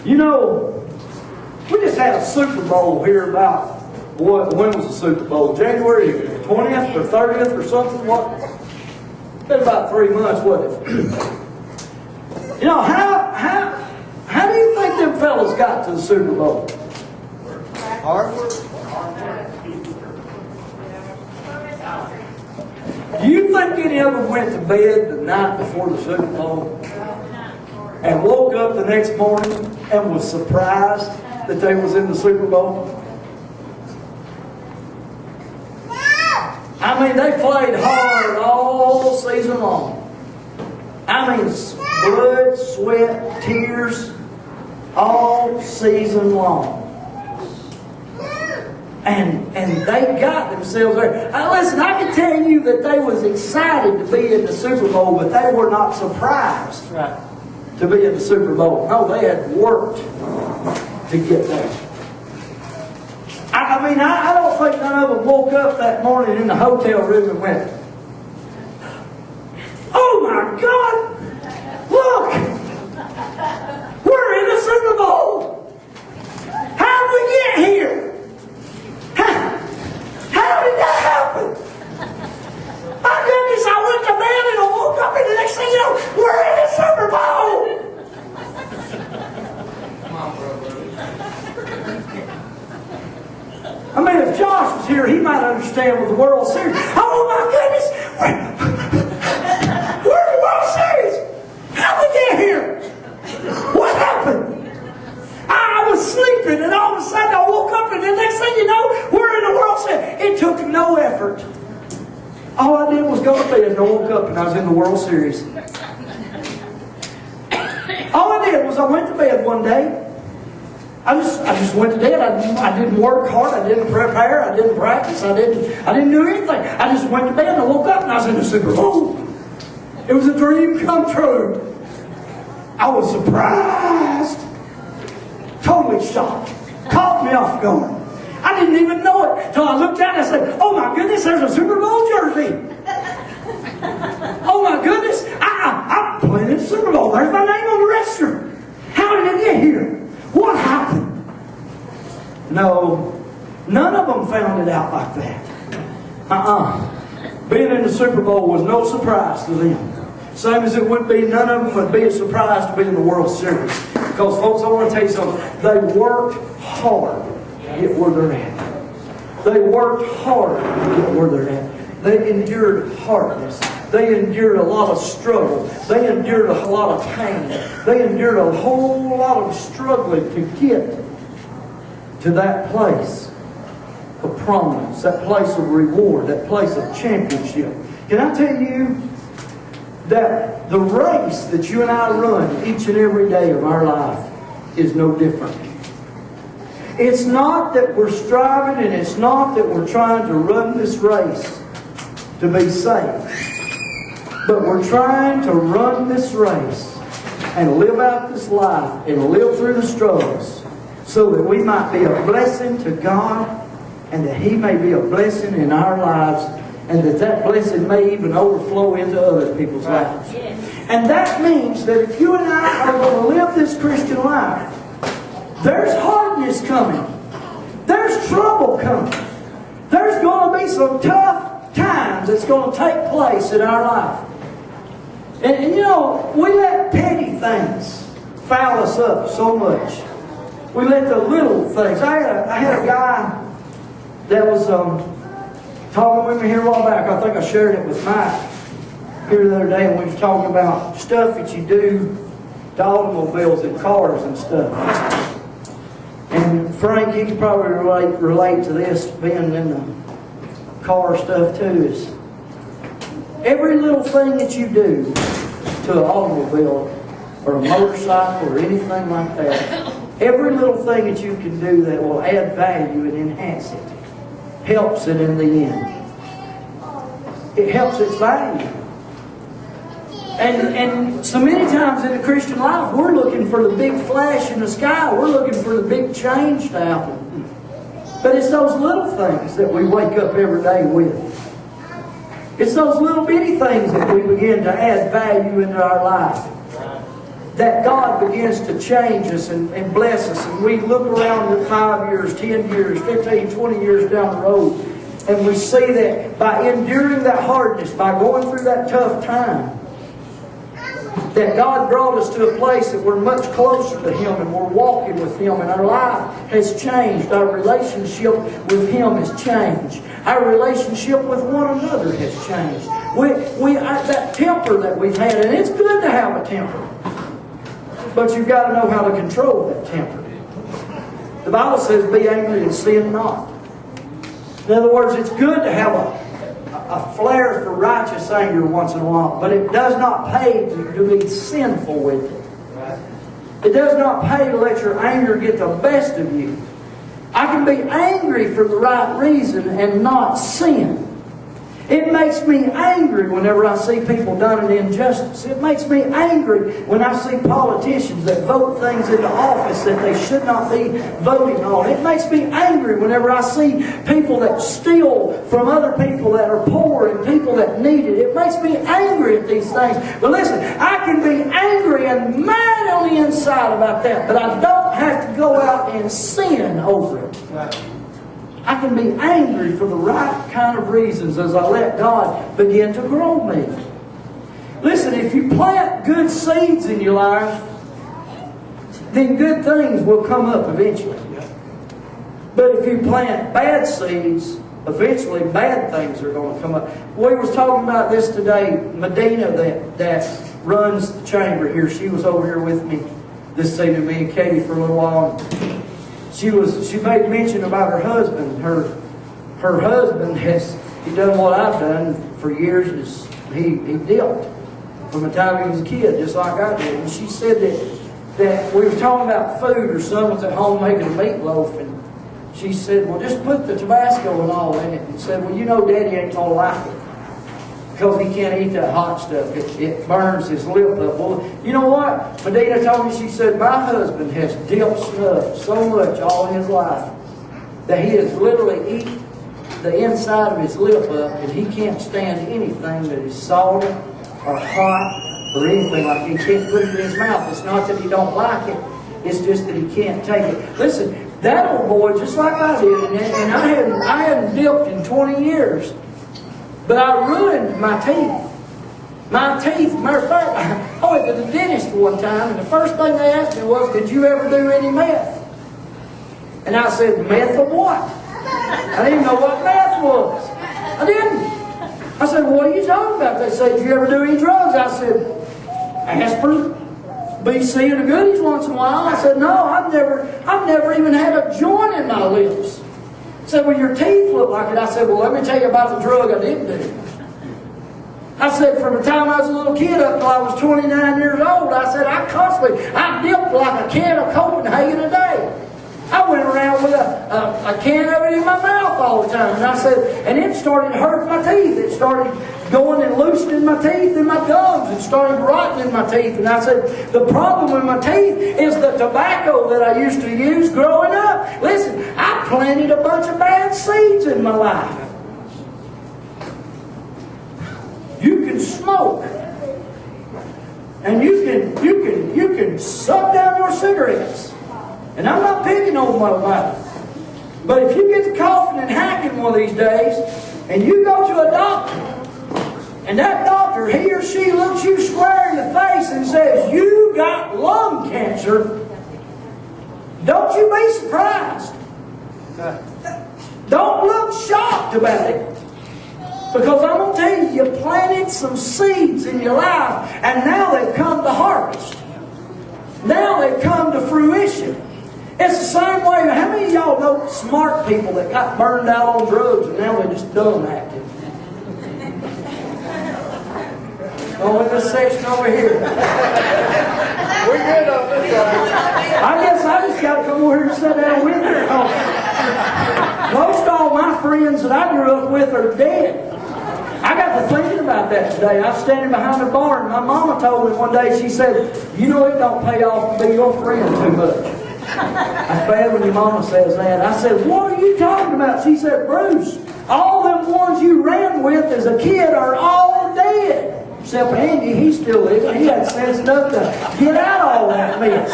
You know, we just had a Super Bowl here about, when was the Super Bowl? January 20th or 30th or something? What? Been about 3 months, wasn't it? You know, how do you think them fellas got to the Super Bowl? Hard work. Do you think any of them went to bed the night before the Super Bowl and woke up the next morning and was surprised that they was in the Super Bowl? I mean, they played hard all season long. I mean, blood, sweat, tears, all season long. And they got themselves there. Listen, I can tell you that they was excited to be in the Super Bowl, but they were not surprised to be in the Super Bowl. No, they had worked to get there. I mean, I don't think none of them woke up that morning in the hotel room and went, "Oh my God, look, we're in the Super Bowl. How did we get here? How did that happen? My goodness, I went to bed and I woke up and the next thing you know, we're in the Super Bowl." Come on, brother. I mean, if Josh was here, he might understand with the World Series. Oh my goodness! We're in the World Series! How'd we get here? What happened? I was sleeping and all of a sudden I woke up and the next thing you know, we're in the World Series. It took no effort. All I did was go to bed and I woke up and I was in the World Series. All I did was I went to bed one day. I just went to bed. I didn't work hard. I didn't prepare. I didn't practice. I didn't do anything. I just went to bed and I woke up and I was in the Super Bowl. It was a dream come true. I was surprised. Totally shocked. Caught me off guard. I didn't even know it till I looked down and I said, "Oh my goodness, there's a Super Bowl jersey. Oh my goodness, I'm playing in the Super Bowl. There's my name on the register. How did it get here? What happened?" No, none of them found it out like that. Being in the Super Bowl was no surprise to them. Same as it would be, none of them would be a surprise to be in the World Series. Because folks, I want to tell you something. They worked hard to get where they're at. They worked hard to get where they're at. They endured hardness. They endured a lot of struggle. They endured a lot of pain. They endured a whole lot of struggling to get to that place of prominence, that place of reward, that place of championship. Can I tell you that the race that you and I run each and every day of our life is no different? It's not that we're striving and it's not that we're trying to run this race to be safe. But we're trying to run this race and live out this life and live through the struggles so that we might be a blessing to God and that He may be a blessing in our lives and that blessing may even overflow into other people's lives. And that means that if you and I are going to live this Christian life, there's hardness coming. There's trouble coming. There's going to be some tough times that's going to take place in our life. And you know, we let petty things foul us up so much. We let the little things. I had a guy that was talking with me here a while back. I think I shared it with Mike here the other day, and we was talking about stuff that you do to automobiles and cars and stuff. And Frank, you can probably relate to this, being in the car stuff too, is every little thing that you do to an automobile or a motorcycle or anything like that, every little thing that you can do that will add value and enhance it, helps it in the end. It helps its value. And so many times in the Christian life, we're looking for the big flash in the sky. We're looking for the big change to happen. But it's those little things that we wake up every day with. It's those little bitty things that we begin to add value into our life. that God begins to change us and bless us. And we look around at 5 years, 10 years, 15, 20 years down the road, and we see that by enduring that hardness, by going through that tough time, that God brought us to a place that we're much closer to Him and we're walking with Him and our life has changed. Our relationship with Him has changed. Our relationship with one another has changed. That temper that we've had, and it's good to have a temper, but you've got to know how to control that temper. The Bible says, be angry and sin not. In other words, it's good to have a flair for righteous anger once in a while, but it does not pay to be sinful with it. It does not pay to let your anger get the best of you. I can be angry for the right reason and not sin. It makes me angry whenever I see people done an injustice. It makes me angry when I see politicians that vote things into office that they should not be voting on. It makes me angry whenever I see people that steal from other people that are poor and people that need it. It makes me angry at these things. But listen, I can be angry and mad on the inside about that, but I don't have to go out and sin over it. I can be angry for the right kind of reasons as I let God begin to grow me. Listen, if you plant good seeds in your life, then good things will come up eventually. But if you plant bad seeds, eventually bad things are going to come up. We was talking about this today. Medina that runs the chamber here, she was over here with me this evening, me and Katie, for a little while. She made mention about her husband. Her husband he done what I've done for years. Is he dipped from the time he was a kid, just like I did. And she said that we were talking about food, or someone's at home making a meatloaf, and she said, well, just put the Tabasco and all in it. And said, well, you know Daddy ain't gonna like it because he can't eat that hot stuff. It burns his lip up. Well, you know what? Medina told me, she said, my husband has dipped stuff so much all his life that he has literally eaten the inside of his lip up, and he can't stand anything that is salty or hot or anything like that. He can't put it in his mouth. It's not that he don't like it. It's just that he can't take it. Listen, that old boy, just like I did, and I hadn't dipped in 20 years. But I ruined my teeth. My teeth, matter of fact, I went to the dentist one time, and the first thing they asked me was, did you ever do any meth? And I said, meth of what? I didn't even know what meth was. I didn't. I said, well, what are you talking about? They said, did you ever do any drugs? I said, aspirin, BC, and the goodies once in a while. I said, no, I've never even had a joint in my lips. Said, well, your teeth look like it. I said, well, let me tell you about the drug I didn't do. I said, from the time I was a little kid up till I was 29 years old, I said, I dipped like a can of Copenhagen a day. I went around with a can of it in my mouth all the time. And I said, and it started hurting my teeth. It started going and loosening my teeth and my gums. It started rotting in my teeth. And I said, the problem with my teeth is the tobacco that I used to use growing up. Listen, I planted a bunch of bad seeds in my life. You can smoke. And you can suck down your cigarettes. And I'm not picking on nobody. But if you get to coughing and hacking one of these days, and you go to a doctor, and that doctor, he or she looks you square in the face and says, you got lung cancer, don't you be surprised. Don't look shocked about it. Because I'm going to tell you, you planted some seeds in your life, and now they've come to harvest. Now they've come to fruition. It's the same way. How many of y'all know smart people that got burned out on drugs and now they're just dumb acting? Oh, in this section over here. We're good on this one. I guess I just got to come over here and sit down with you. Most all my friends that I grew up with are dead. I got to thinking about that today. I was standing behind the bar, and my mama told me one day, she said, you know it don't pay off to be your friend too much. That's bad when your mama says that. I said, what are you talking about? She said, Bruce, all them ones you ran with as a kid are all dead. Except Andy, he's still living. He had sense enough to get out of all that mess.